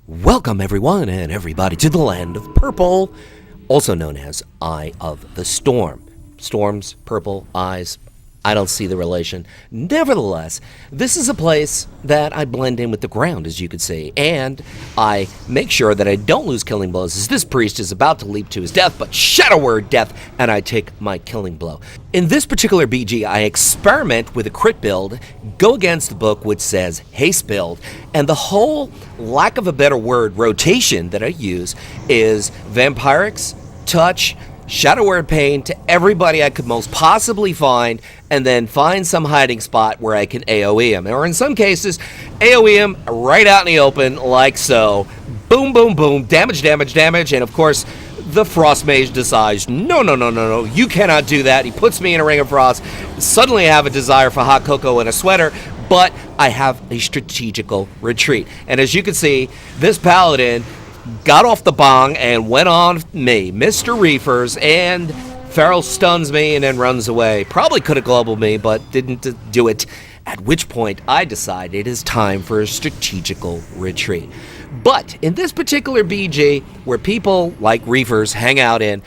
Welcome everyone and everybody to the land of purple, also known as Eye of the Storm. Storms, purple, eyes, I don't see the relation. Nevertheless, this is a place that I blend in with the ground, as you can see, and I make sure that I don't lose killing blows as this priest is about to leap to his death, but shadow word death, and I take my killing blow. In this particular BG, I experiment with a crit build, go against the book which says haste build, and the whole, lack of a better word, rotation that I use is vampirics, touch, shadow word pain to everybody I could most possibly find, and then find some hiding spot where I can AoE him. Or in some cases, AoE him right out in the open, like so. Boom, boom, boom, damage, damage, damage, and of course, the Frost Mage decides, no, you cannot do that. He puts me in a ring of frost. Suddenly I have a desire for hot cocoa and a sweater, but I have a strategical retreat. And as you can see, this paladin got off the bong and went on me, Mr. Reefers, and Farrell stuns me and then runs away. Probably could have global me, but didn't do it. At which point, I decide it is time for a strategical retreat. But in this particular BG, where people like Reefers hang out in,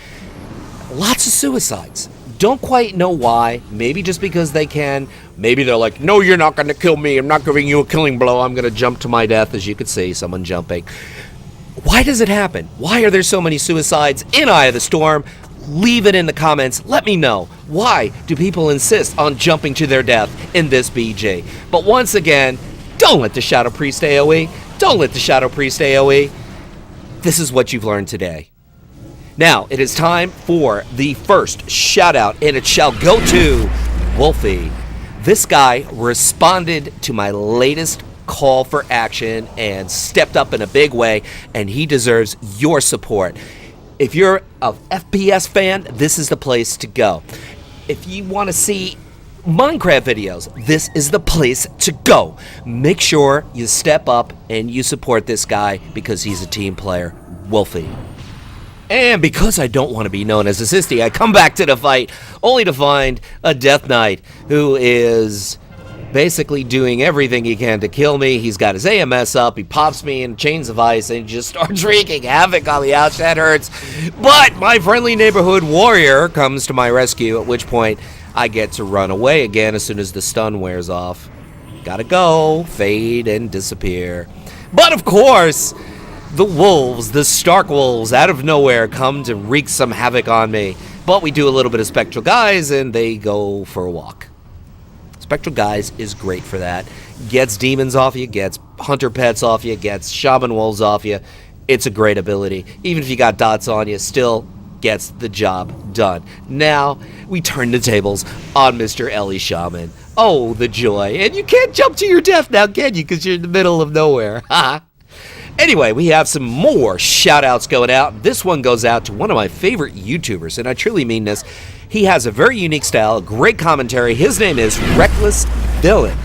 lots of suicides. Don't quite know why. Maybe just because they can. Maybe they're like, no, you're not going to kill me. I'm not giving you a killing blow. I'm going to jump to my death, as you can see, someone jumping. Why does it happen? Why are there so many suicides in Eye of the Storm? Leave it in the comments. Let me know. Why do people insist on jumping to their death in this BG? But once again, don't let the Shadow Priest AoE. Don't let the Shadow Priest AoE. This is what you've learned today. Now, it is time for the first shout out, and it shall go to Wolfy. This guy responded to my latest call for action and stepped up in a big way, and he deserves your support. If you're an FPS fan, this is the place to go. If you want to see Minecraft videos, this is the place to go. Make sure you step up and you support this guy because he's a team player, Wolfy. And because I don't want to be known as a sissy, I come back to the fight only to find a Death Knight who is basically doing everything he can to kill me. He's got his AMS up, he pops me in chains of ice, and he just starts wreaking havoc on the ouch. That hurts. But my friendly neighborhood warrior comes to my rescue, at which point I get to run away again as soon as the stun wears off. Gotta go, fade, and disappear. But of course, the wolves, the Stark wolves, out of nowhere come to wreak some havoc on me. But we do a little bit of Spectral Guise, and they go for a walk. Spectral Guise is great for that. Gets demons off you, gets hunter pets off you, gets shaman wolves off you. It's a great ability. Even if you got dots on you, still gets the job done. Now, we turn the tables on Mr. Ellie Shaman. Oh, the joy. And you can't jump to your death now, can you? Because you're in the middle of nowhere. Anyway, we have some more shout-outs going out. This one goes out to one of my favorite YouTubers, and I truly mean this. He has a very unique style, great commentary. His name is RecklessVillen.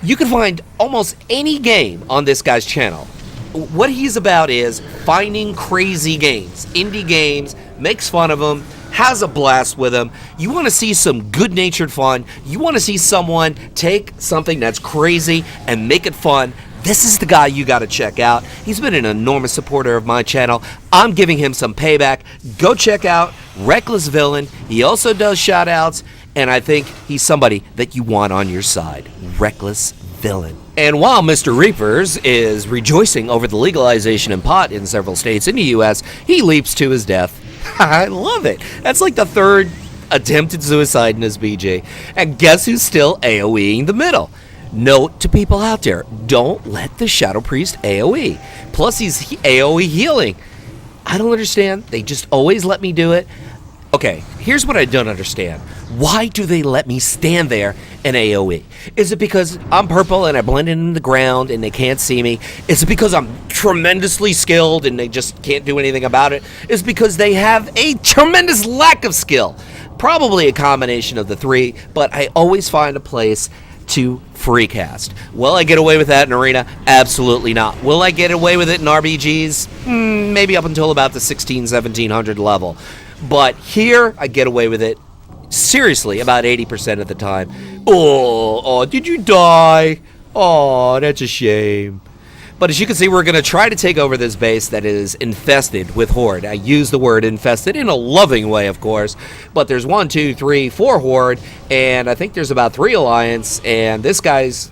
You can find almost any game on this guy's channel. What he's about is finding crazy games, indie games, makes fun of them, has a blast with them. You want to see some good-natured fun. You want to see someone take something that's crazy and make it fun. This is the guy you got to check out. He's been an enormous supporter of my channel. I'm giving him some payback. Go check out RecklessVillen. He also does shout-outs, and I think he's somebody that you want on your side. RecklessVillen. And while Mr. Reapers is rejoicing over the legalization of pot in several states in the U.S., he leaps to his death. I love it. That's like the third attempted suicide in this BJ. And guess who's still AoEing the middle? Note to people out there, don't let the Shadow Priest AoE. Plus, he's AoE healing. I don't understand. They just always let me do it. Okay, here's what I don't understand. Why do they let me stand there and AoE? Is it because I'm purple and I blend in the ground and they can't see me? Is it because I'm tremendously skilled and they just can't do anything about it? Is it because they have a tremendous lack of skill? Probably a combination of the three, but I always find a place to free cast. Will I get away with that in Arena? Absolutely not. Will I get away with it in RBGs? Maybe up until about the 1700 level. But here, I get away with it, seriously, about 80% of the time. Oh, did you die? Oh, that's a shame. But as you can see, we're going to try to take over this base that is infested with Horde. I use the word infested in a loving way, of course. But there's 1, 2, 3, 4 Horde, and I think there's about 3 Alliance. And this guy's...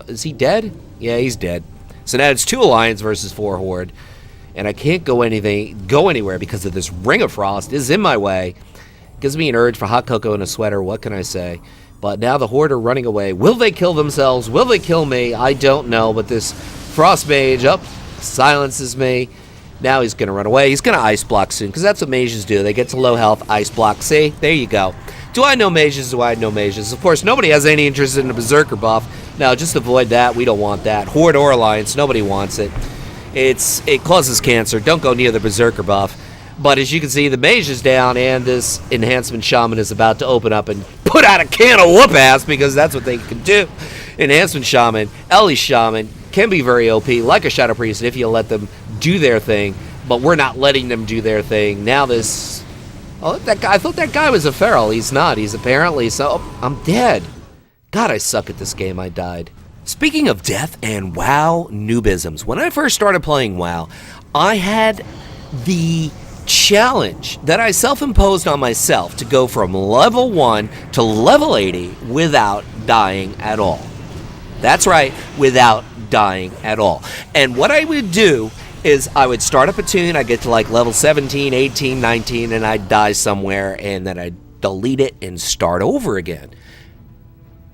is he dead? Yeah, he's dead. So now it's 2 Alliance versus 4 Horde. And I can't go anywhere because of this Ring of Frost. This is in my way. Gives me an urge for hot cocoa and a sweater. What can I say? But now the Horde are running away. Will they kill themselves? Will they kill me? I don't know. But this Frost Mage silences me. Now he's going to run away. He's going to Ice Block soon, because that's what mages do. They get to low health, Ice Block. See? There you go. Do I know mages? Do I know mages? Of course, nobody has any interest in a Berserker buff. Now, just avoid that. We don't want that. Horde or Alliance, nobody wants it. It causes cancer. Don't go near the Berserker buff. But as you can see, the mage is down, and this Enhancement Shaman is about to open up and put out a can of whoop ass, because that's what they can do. Enhancement Shaman, Ellie Shaman, can be very OP, like a Shadow Priest, if you let them do their thing. But we're not letting them do their thing. Now this... oh, that guy, I thought that guy was a feral. He's not. He's apparently... so, oh, I'm dead. God, I suck at this game. I died. Speaking of death and WoW noobisms, when I first started playing WoW, I had the challenge that I self-imposed on myself to go from level 1 to level 80 without dying at all. That's right, without dying at all. And what I would do is I would start up a tune, I'd get to like level 17, 18, 19, and I'd die somewhere, and then I'd delete it and start over again.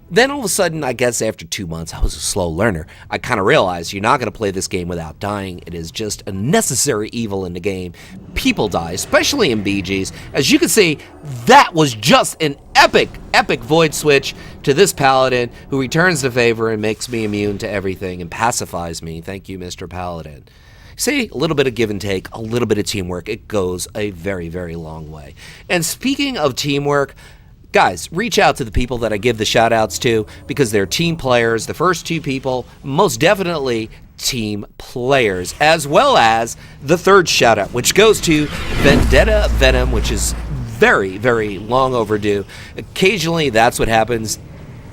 Then all of a sudden, I guess after 2 months, I was a slow learner. I kind of realized you're not going to play this game without dying. It is just a necessary evil in the game. People die, especially in BGs. As you can see, that was just an epic void switch to this Paladin, who returns the favor and makes me immune to everything and pacifies me. Thank you, Mr. Paladin. See, a little bit of give and take, a little bit of teamwork. It goes a very, very long way. And speaking of teamwork, guys, reach out to the people that I give the shout-outs to, because they're team players. The first 2 people, most definitely team players, as well as the third shout-out, which goes to VendettaVenom, which is very, very long overdue. Occasionally, that's what happens.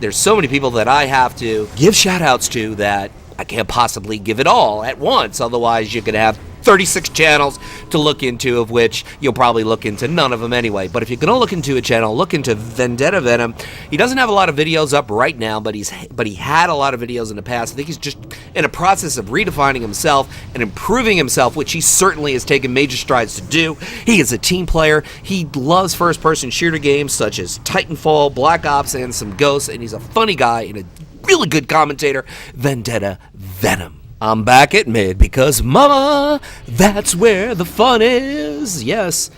There's so many people that I have to give shout-outs to that I can't possibly give it all at once. Otherwise, you could have 36 channels to look into, of which you'll probably look into none of them anyway. But if you're going to look into a channel, look into VendettaVenom. He doesn't have a lot of videos up right now, but he had a lot of videos in the past. I think he's just in a process of redefining himself and improving himself, which he certainly has taken major strides to do. He is a team player. He loves first-person shooter games such as Titanfall, Black Ops, and some Ghosts, and he's a funny guy and a really good commentator. VendettaVenom. I'm back at mid because, mama, that's where the fun is. Yes,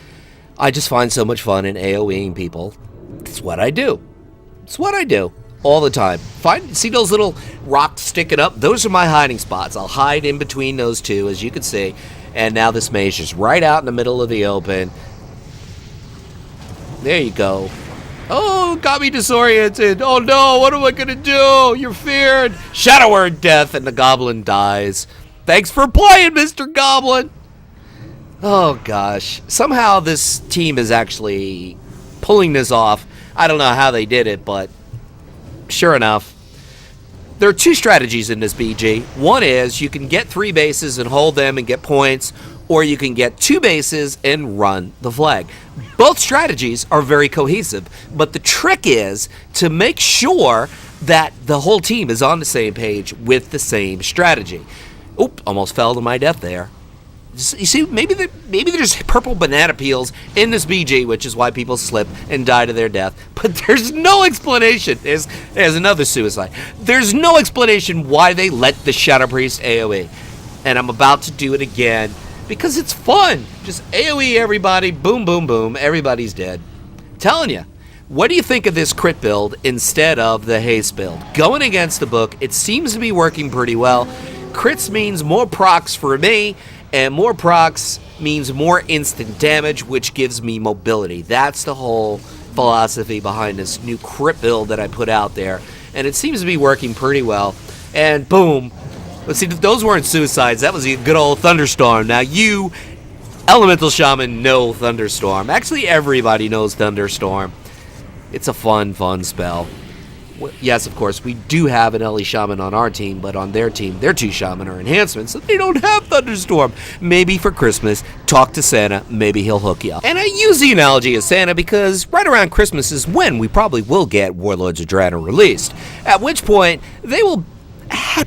I just find so much fun in AoEing people. It's what I do. It's what I do all the time. See those little rocks sticking up? Those are my hiding spots. I'll hide in between those two, as you can see. And now this mage is right out in the middle of the open. There you go. Oh, got me disoriented. Oh no, what am I gonna do? You're feared. Shadow Word death, and the goblin dies. Thanks for playing, Mr. Goblin. Oh gosh. Somehow this team is actually pulling this off. I don't know how they did it, but sure enough. There are 2 strategies in this BG. One is you can get 3 bases and hold them and get points, or you can get 2 bases and run the flag. Both strategies are very cohesive, but the trick is to make sure that the whole team is on the same page with the same strategy. Oop, almost fell to my death there. You see, maybe there's purple banana peels in this BG, which is why people slip and die to their death. But there's no explanation. There's another suicide. There's no explanation why they let the Shadow Priest AoE. And I'm about to do it again, because it's fun. Just AoE everybody, boom, boom, boom, everybody's dead. Telling you. What do you think of this crit build instead of the haste build? Going against the book, it seems to be working pretty well. Crits means more procs for me, and more procs means more instant damage, which gives me mobility. That's the whole philosophy behind this new crit build that I put out there, and it seems to be working pretty well. And boom. Let's see, those weren't suicides. That was a good old Thunderstorm. Now you, Elemental Shaman, know Thunderstorm. Actually, everybody knows Thunderstorm. It's a fun spell. Yes, of course, we do have an Ellie Shaman on our team, but on their team, their 2 Shaman are enhancements, so they don't have Thunderstorm. Maybe for Christmas, talk to Santa, maybe he'll hook you up. And I use the analogy of Santa because right around Christmas is when we probably will get Warlords of Draenor released, at which point they will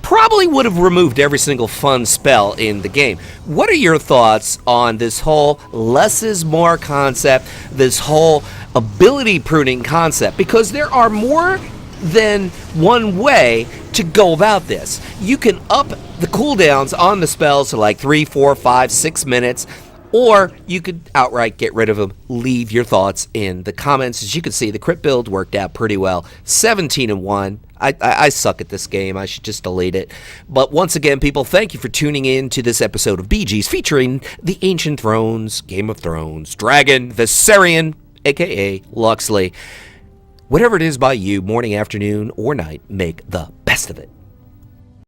probably would have removed every single fun spell in the game. What are your thoughts on this whole less is more concept, this whole ability pruning concept? Because there are more than one way to go about this. You can up the cooldowns on the spells to like 3, 4, 5, 6 minutes, or you could outright get rid of them. Leave your thoughts in the comments. As you can see, the crit build worked out pretty well. 17-1. I suck at this game. I should just delete it. But once again, people, thank you for tuning in to this episode of BG's featuring the Ancient Thrones, Game of Thrones, Dragon, Viserion, a.k.a. Luxley. Whatever it is by you, morning, afternoon, or night, make the best of it.